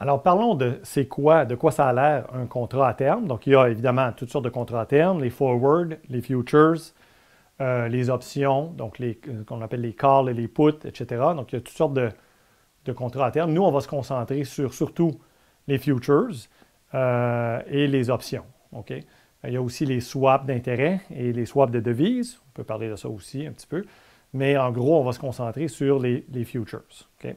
Alors, parlons de quoi ça a l'air un contrat à terme. Donc, il y a évidemment toutes sortes de contrats à terme, les forwards, les futures, les options, donc qu'on appelle les calls et les puts, etc. Donc, il y a toutes sortes de contrats à terme. Nous, on va se concentrer sur surtout les futures et les options. OK? Il y a aussi les swaps d'intérêt et les swaps de devises. On peut parler de ça aussi un petit peu. Mais en gros, on va se concentrer sur les futures. OK?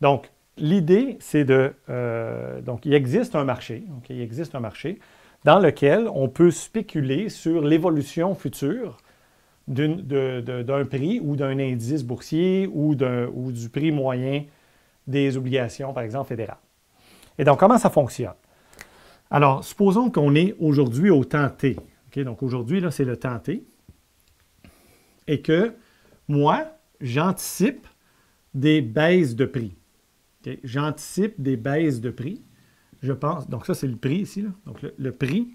Donc, l'idée, c'est donc, il existe un marché. Okay? Il existe un marché dans lequel on peut spéculer sur l'évolution future d'un prix ou d'un indice boursier ou du prix moyen des obligations, par exemple, fédérales. Et donc, comment ça fonctionne? Alors, supposons qu'on est aujourd'hui au temps T. Okay? Donc, aujourd'hui, là, c'est le temps T. Et que moi, j'anticipe des baisses de prix. Okay? J'anticipe des baisses de prix. Je pense, donc ça, c'est le prix ici. Là. Donc, le prix,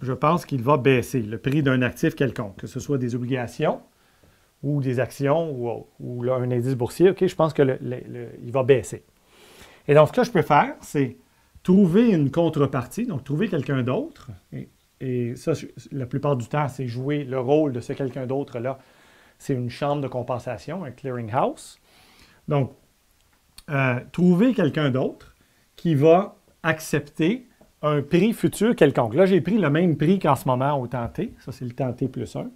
je pense qu'il va baisser. Le prix d'un actif quelconque, que ce soit des obligations ou des actions ou là, un indice boursier, okay? Je pense qu'il va baisser. Et donc, ce que je peux faire, c'est trouver une contrepartie, donc trouver quelqu'un d'autre. Et ça, la plupart du temps, c'est jouer le rôle de ce quelqu'un d'autre-là. C'est une chambre de compensation, un clearinghouse. Donc, trouver quelqu'un d'autre qui va accepter un prix futur quelconque. Là, j'ai pris le même prix qu'en ce moment au temps T. Ça, c'est le temps T plus 1.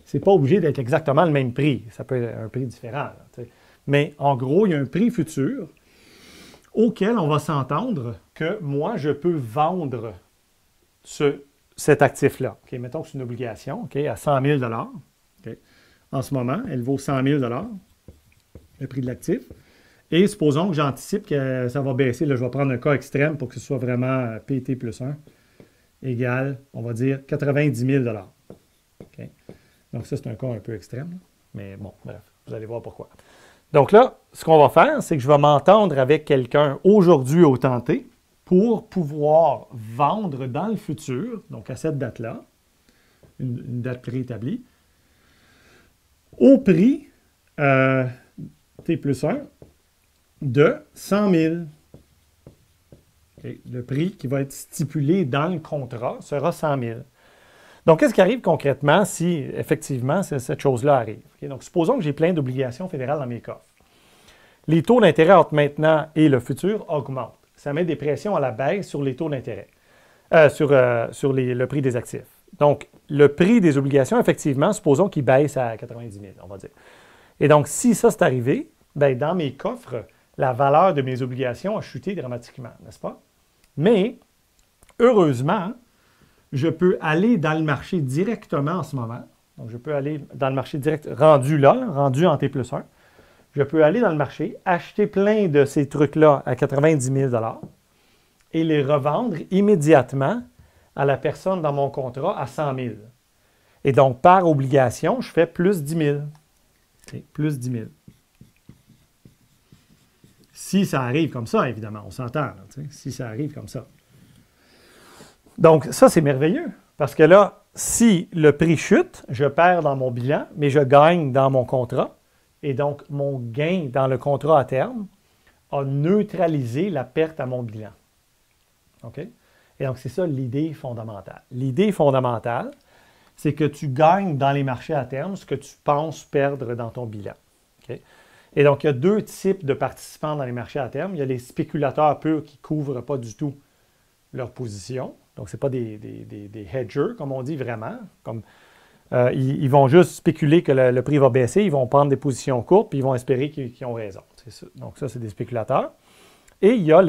Ce n'est pas obligé d'être exactement le même prix. Ça peut être un prix différent. Là, mais en gros, il y a un prix futur auquel on va s'entendre que moi, je peux vendre cet actif-là. Okay? Mettons que c'est une obligation à 100 000 okay? En ce moment, elle vaut 100 000 le prix de l'actif. Et supposons que j'anticipe que ça va baisser. Là, je vais prendre un cas extrême pour que ce soit vraiment PT plus 1 égale, on va dire, 90 000 okay? Donc ça, c'est un cas un peu extrême. Là. Mais bon, bref, vous allez voir pourquoi. Donc là, ce qu'on va faire, c'est que je vais m'entendre avec quelqu'un aujourd'hui au temps T pour pouvoir vendre dans le futur, donc à cette date-là, une date préétablie, au prix T plus 1 de 100 000. Okay. Le prix qui va être stipulé dans le contrat sera 100 000. Donc, qu'est-ce qui arrive concrètement si, effectivement, cette chose-là arrive? Okay? Donc, supposons que j'ai plein d'obligations fédérales dans mes coffres. Les taux d'intérêt entre maintenant et le futur augmentent. Ça met des pressions à la baisse sur les taux d'intérêt, sur le prix des actifs. Donc, le prix des obligations, effectivement, supposons qu'il baisse à 90 000, on va dire. Et donc, si ça, c'est arrivé, bien, dans mes coffres, la valeur de mes obligations a chuté dramatiquement, n'est-ce pas? Mais, heureusement, je peux aller dans le marché directement en ce moment. Donc, je peux aller dans le marché direct, rendu en T plus 1. Je peux aller dans le marché, acheter plein de ces trucs-là à 90 000 et les revendre immédiatement à la personne dans mon contrat à 100 000. Et donc, par obligation, je fais plus 10 000. Okay, plus 10 000. Si ça arrive comme ça, évidemment, on s'entend. Là, si ça arrive comme ça. Donc, ça, c'est merveilleux. Parce que là, si le prix chute, je perds dans mon bilan, mais je gagne dans mon contrat. Et donc, mon gain dans le contrat à terme a neutralisé la perte à mon bilan. OK? Et donc, c'est ça l'idée fondamentale. L'idée fondamentale, c'est que tu gagnes dans les marchés à terme ce que tu penses perdre dans ton bilan. Okay? Et donc, il y a deux types de participants dans les marchés à terme. Il y a les spéculateurs purs qui ne couvrent pas du tout leur position. Donc, ce n'est pas des hedgers, comme on dit vraiment. Ils vont juste spéculer que le prix va baisser, ils vont prendre des positions courtes, puis ils vont espérer qu'ils ont raison. Donc, ça, c'est des spéculateurs. Et il y a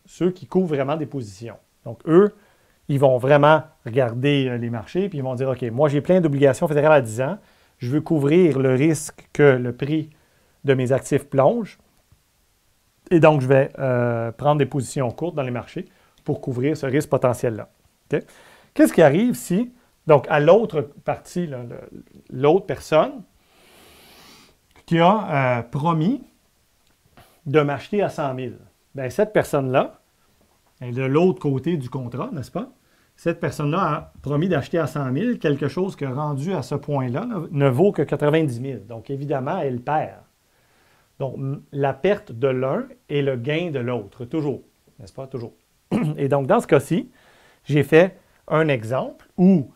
ceux qui couvrent vraiment des positions. Donc, eux, ils vont vraiment regarder les marchés, puis ils vont dire, OK, moi, j'ai plein d'obligations fédérales à 10 ans, je veux couvrir le risque que le prix de mes actifs plonge, et donc, je vais prendre des positions courtes dans les marchés pour couvrir ce risque potentiel-là. Okay? Qu'est-ce qui arrive si, donc, à l'autre partie, l'autre personne qui a promis de m'acheter à 100 000, bien, cette personne-là, elle est de l'autre côté du contrat, n'est-ce pas? Cette personne-là a promis d'acheter à 100 000 quelque chose que, rendu à ce point-là, ne vaut que 90 000. Donc, évidemment, elle perd. Donc, la perte de l'un est le gain de l'autre, toujours. n'est-ce pas? Toujours. Et donc, dans ce cas-ci, j'ai fait un exemple où,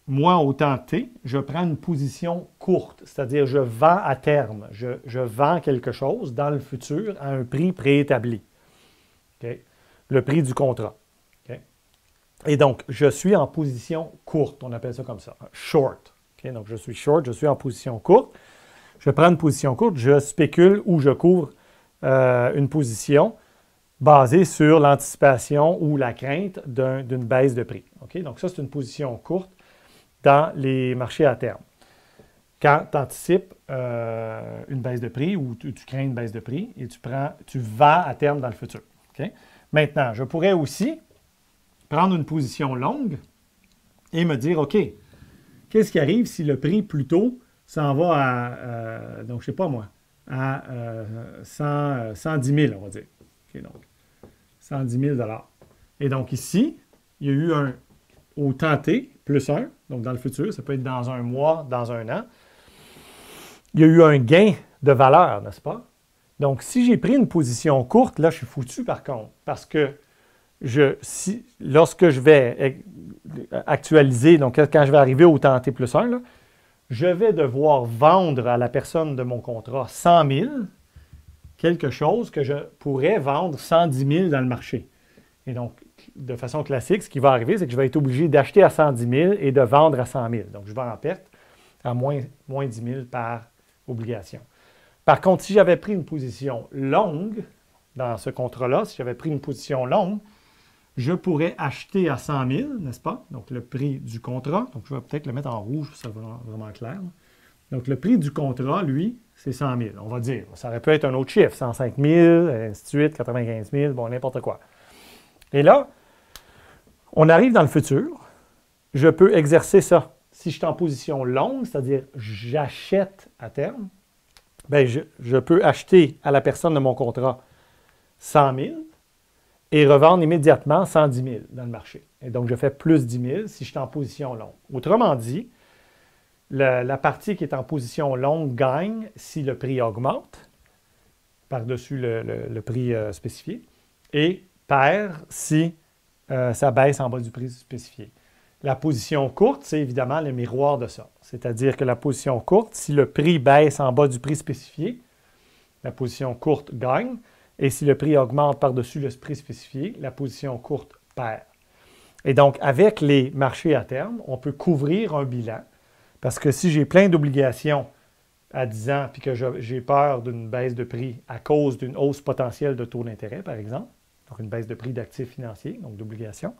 moi, au temps T, je prends une position courte, c'est-à-dire je vends à terme. Je vends quelque chose dans le futur à un prix préétabli. Okay? Le prix du contrat. Okay? Et donc, je suis en position courte. On appelle ça comme ça, short. Okay? Donc, je suis short, je suis en position courte. Je prends une position courte, je spécule ou je couvre une position basée sur l'anticipation ou la crainte d'une baisse de prix. Okay? Donc, ça, c'est une position courte dans les marchés à terme. Quand tu anticipes une baisse de prix ou tu crains une baisse de prix et tu vends à terme dans le futur. Okay? Maintenant, je pourrais aussi prendre une position longue et me dire, OK, qu'est-ce qui arrive si le prix plutôt s'en va à, donc je ne sais pas moi, à 110 000, on va dire. Okay, donc, 110 000 $. Et donc ici, il y a eu au temps T, plus 1, donc dans le futur, ça peut être dans un mois, dans un an, il y a eu un gain de valeur, n'est-ce pas? Donc, si j'ai pris une position courte, là, je suis foutu par contre, parce que lorsque je vais actualiser, donc quand je vais arriver au temps T plus 1, là, je vais devoir vendre à la personne de mon contrat 100 000, quelque chose que je pourrais vendre 110 000 dans le marché. Et donc, de façon classique, ce qui va arriver, c'est que je vais être obligé d'acheter à 110 000 et de vendre à 100 000. Donc, je vais en perte à moins 10 000 par obligation. Par contre, si j'avais pris une position longue dans ce contrat-là, si j'avais pris une position longue, je pourrais acheter à 100 000, n'est-ce pas? Donc, le prix du contrat. Donc, je vais peut-être le mettre en rouge, ça va vraiment clair. Donc, le prix du contrat, lui, c'est 100 000. On va dire, ça aurait pu être un autre chiffre, 105 000, ainsi de suite, 95 000, bon, n'importe quoi. Et là, on arrive dans le futur. Je peux exercer ça. Si je suis en position longue, c'est-à-dire j'achète à terme, bien, je peux acheter à la personne de mon contrat 100 000 et revendre immédiatement 110 000 dans le marché. Et donc, je fais plus 10 000 si je suis en position longue. Autrement dit, la partie qui est en position longue gagne si le prix augmente par-dessus le prix spécifié et perd si ça baisse en bas du prix spécifié. La position courte, c'est évidemment le miroir de ça. C'est-à-dire que la position courte, si le prix baisse en bas du prix spécifié, la position courte gagne. Et si le prix augmente par-dessus le prix spécifié, la position courte perd. Et donc, avec les marchés à terme, on peut couvrir un bilan. Parce que si j'ai plein d'obligations à 10 ans puis que j'ai peur d'une baisse de prix à cause d'une hausse potentielle de taux d'intérêt, par exemple, donc une baisse de prix d'actifs financiers, donc d'obligations,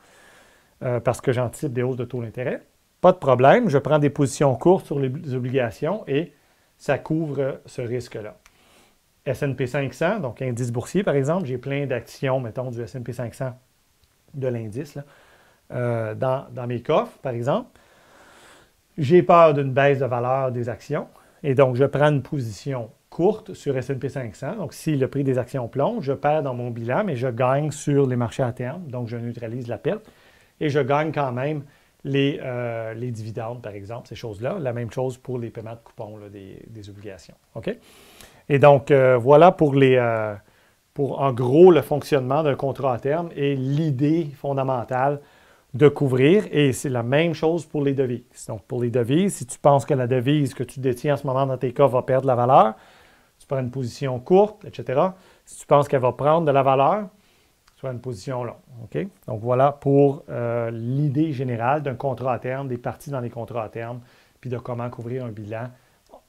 parce que j'anticipe des hausses de taux d'intérêt, pas de problème, je prends des positions courtes sur les obligations et ça couvre ce risque-là. S&P 500, donc indice boursier, par exemple, j'ai plein d'actions, mettons, du S&P 500, de l'indice, dans mes coffres, par exemple. J'ai peur d'une baisse de valeur des actions et donc je prends une position courte sur S&P 500. Donc, si le prix des actions plonge, je perds dans mon bilan, mais je gagne sur les marchés à terme, donc je neutralise la perte et je gagne quand même les dividendes, par exemple, ces choses-là. La même chose pour les paiements de coupons là, des obligations. OK? Et donc, voilà pour en gros le fonctionnement d'un contrat à terme et l'idée fondamentale de couvrir. Et c'est la même chose pour les devises. Donc, pour les devises, si tu penses que la devise que tu détiens en ce moment dans tes coffres va perdre de la valeur, tu prends une position courte, etc. Si tu penses qu'elle va prendre de la valeur, tu prends une position longue. OK? Donc, voilà pour l'idée générale d'un contrat à terme, des parties dans les contrats à terme, puis de comment couvrir un bilan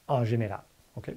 en général. OK?